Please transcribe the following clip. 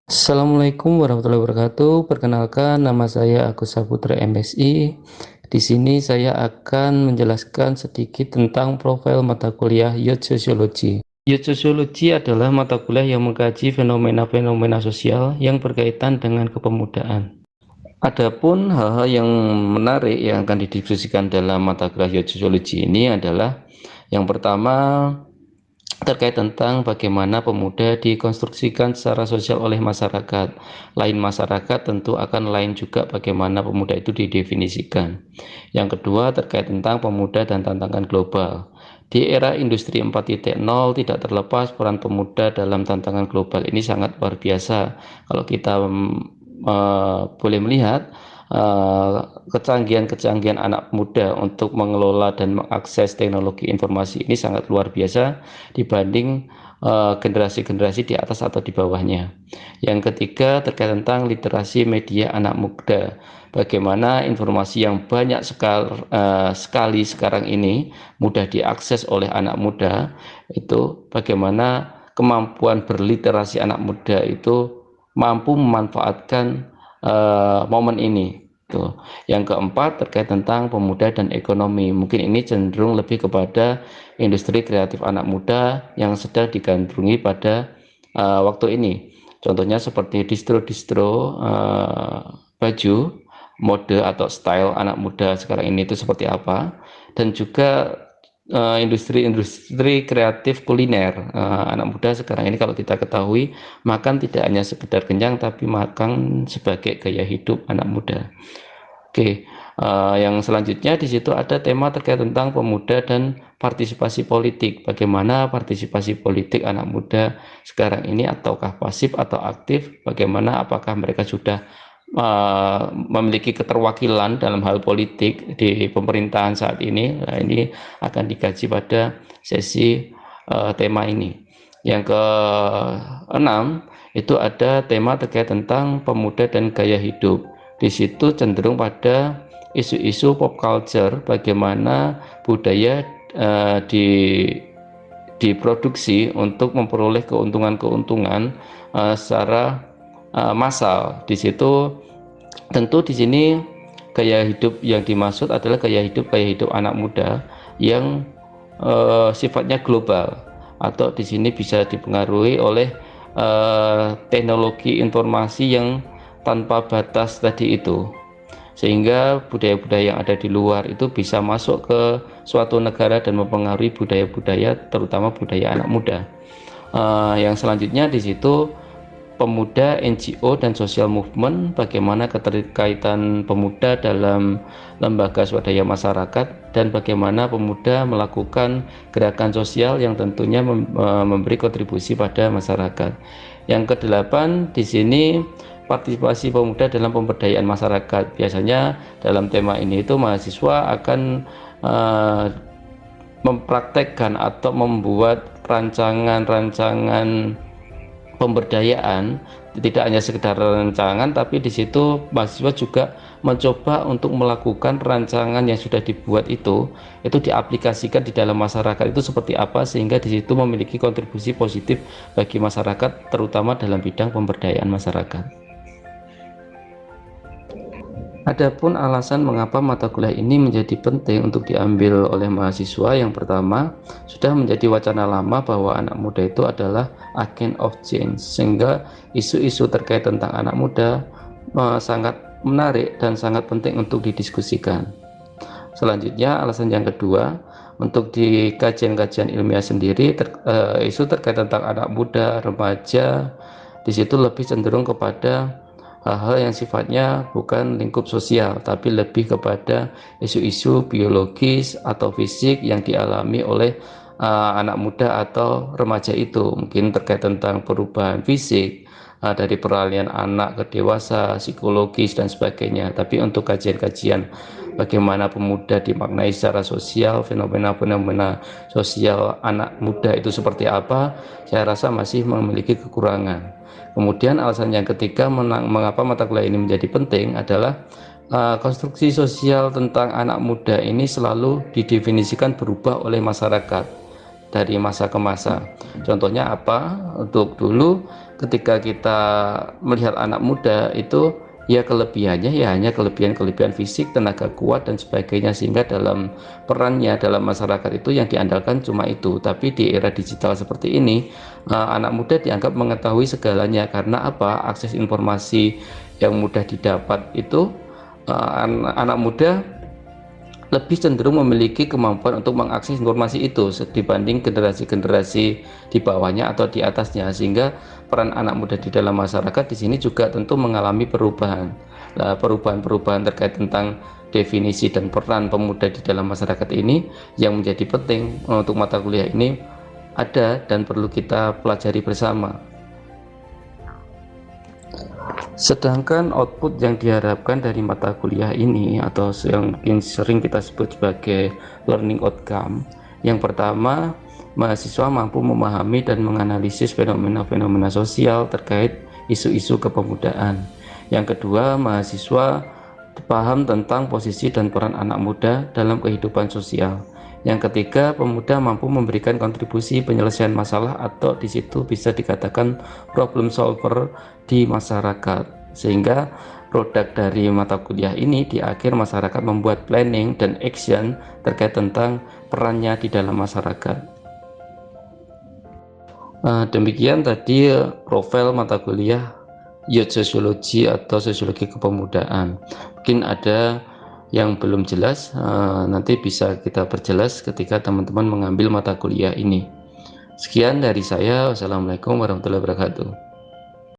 Assalamualaikum warahmatullahi wabarakatuh. Perkenalkan, nama saya Agus Saputra MSI. Di sini saya akan menjelaskan sedikit tentang profil mata kuliah Youth Sociology. Youth Sociology adalah mata kuliah yang mengkaji fenomena-fenomena sosial yang berkaitan dengan kepemudaan. Adapun hal-hal yang menarik yang akan didiskusikan dalam mata kuliah Youth Sociology ini adalah yang pertama terkait tentang bagaimana pemuda dikonstruksikan secara sosial oleh masyarakat. Lain masyarakat tentu akan lain juga bagaimana pemuda itu didefinisikan. Yang kedua terkait tentang pemuda dan tantangan global. Di era industri 4.0 tidak terlepas peran pemuda dalam tantangan global ini sangat luar biasa. Kalau kita boleh melihat kecanggihan-kecanggihan anak muda untuk mengelola dan mengakses teknologi informasi ini sangat luar biasa dibanding generasi-generasi di atas atau di bawahnya. Yang ketiga terkait tentang literasi media anak muda. Bagaimana informasi yang banyak sekali sekarang ini mudah diakses oleh anak muda, itu bagaimana kemampuan berliterasi anak muda itu mampu memanfaatkan momen ini. Tuh. Yang keempat terkait tentang pemuda dan ekonomi. Mungkin ini cenderung lebih kepada industri kreatif anak muda yang sedang digandrungi pada waktu ini. Contohnya seperti distro-distro baju, mode atau style anak muda sekarang ini itu seperti apa. Dan juga industri kreatif kuliner anak muda sekarang ini kalau kita ketahui makan tidak hanya sekedar kenyang tapi makan sebagai gaya hidup anak muda. Oke, yang selanjutnya di situ ada tema terkait tentang pemuda dan partisipasi politik. Bagaimana partisipasi politik anak muda sekarang ini, ataukah pasif atau aktif? Bagaimana, apakah mereka sudah memiliki keterwakilan dalam hal politik di pemerintahan saat ini? Nah, ini akan dikaji pada sesi tema ini. Yang keenam itu ada tema terkait tentang pemuda dan gaya hidup. Di situ cenderung pada isu-isu pop culture, bagaimana budaya diproduksi untuk memperoleh keuntungan-keuntungan secara massal. Di situ tentu di sini gaya hidup yang dimaksud adalah gaya hidup anak muda yang sifatnya global, atau di sini bisa dipengaruhi oleh teknologi informasi yang tanpa batas tadi itu, sehingga budaya-budaya yang ada di luar itu bisa masuk ke suatu negara dan mempengaruhi budaya-budaya, terutama budaya anak muda. Yang selanjutnya di situ pemuda, NGO dan social movement, bagaimana keterkaitan pemuda dalam lembaga swadaya masyarakat dan bagaimana pemuda melakukan gerakan sosial yang tentunya memberi kontribusi pada masyarakat. Yang kedelapan di sini partisipasi pemuda dalam pemberdayaan masyarakat. Biasanya dalam tema ini itu mahasiswa akan mempraktekkan atau membuat rancangan-rancangan pemberdayaan, tidak hanya sekedar rancangan, tapi di situ mahasiswa juga mencoba untuk melakukan rancangan yang sudah dibuat itu diaplikasikan di dalam masyarakat itu seperti apa, sehingga di situ memiliki kontribusi positif bagi masyarakat, terutama dalam bidang pemberdayaan masyarakat. Adapun alasan mengapa mata kuliah ini menjadi penting untuk diambil oleh mahasiswa, yang pertama, sudah menjadi wacana lama bahwa anak muda itu adalah agent of change, sehingga isu-isu terkait tentang anak muda sangat menarik dan sangat penting untuk didiskusikan. Selanjutnya, alasan yang kedua, untuk di kajian-kajian ilmiah sendiri, isu terkait tentang anak muda, remaja, di situ lebih cenderung kepada hal-hal yang sifatnya bukan lingkup sosial, tapi lebih kepada isu-isu biologis atau fisik yang dialami oleh anak muda atau remaja itu. Mungkin terkait tentang perubahan fisik dari peralihan anak ke dewasa, psikologis dan sebagainya. Tapi untuk kajian-kajian bagaimana pemuda dimaknai secara sosial, fenomena-fenomena sosial anak muda itu seperti apa, saya rasa masih memiliki kekurangan. Kemudian alasan yang ketiga mengapa mata kuliah ini menjadi penting adalah konstruksi sosial tentang anak muda ini selalu didefinisikan berubah oleh masyarakat. dari masa ke masa. Contohnya apa? Untuk dulu ketika kita melihat anak muda itu ya kelebihannya ya hanya kelebihan fisik, tenaga kuat dan sebagainya, sehingga dalam perannya dalam masyarakat itu yang diandalkan cuma itu. Tapi di era digital seperti ini, anak muda dianggap mengetahui segalanya. Karena apa? Akses informasi yang mudah didapat itu, anak muda lebih cenderung memiliki kemampuan untuk mengakses informasi itu dibanding generasi-generasi di bawahnya atau di atasnya, sehingga peran anak muda di dalam masyarakat di sini juga tentu mengalami perubahan. Nah, perubahan-perubahan terkait tentang definisi dan peran pemuda di dalam masyarakat ini yang menjadi penting untuk mata kuliah ini ada dan perlu kita pelajari bersama. Sedangkan output yang diharapkan dari mata kuliah ini atau yang mungkin sering kita sebut sebagai learning outcome, yang pertama, mahasiswa mampu memahami dan menganalisis fenomena-fenomena sosial terkait isu-isu kepemudaan. Yang kedua, mahasiswa paham tentang posisi dan peran anak muda dalam kehidupan sosial. Yang ketiga, pemuda mampu memberikan kontribusi penyelesaian masalah atau di situ bisa dikatakan problem solver di masyarakat. Sehingga produk dari mata kuliah ini di akhir masyarakat membuat planning dan action terkait tentang perannya di dalam masyarakat. Demikian tadi profil mata kuliah Youth Sociology atau Sosiologi Kepemudaan. Mungkin ada yang belum jelas, nanti bisa kita perjelas ketika teman-teman mengambil mata kuliah ini. Sekian dari saya. Wassalamualaikum warahmatullahi wabarakatuh.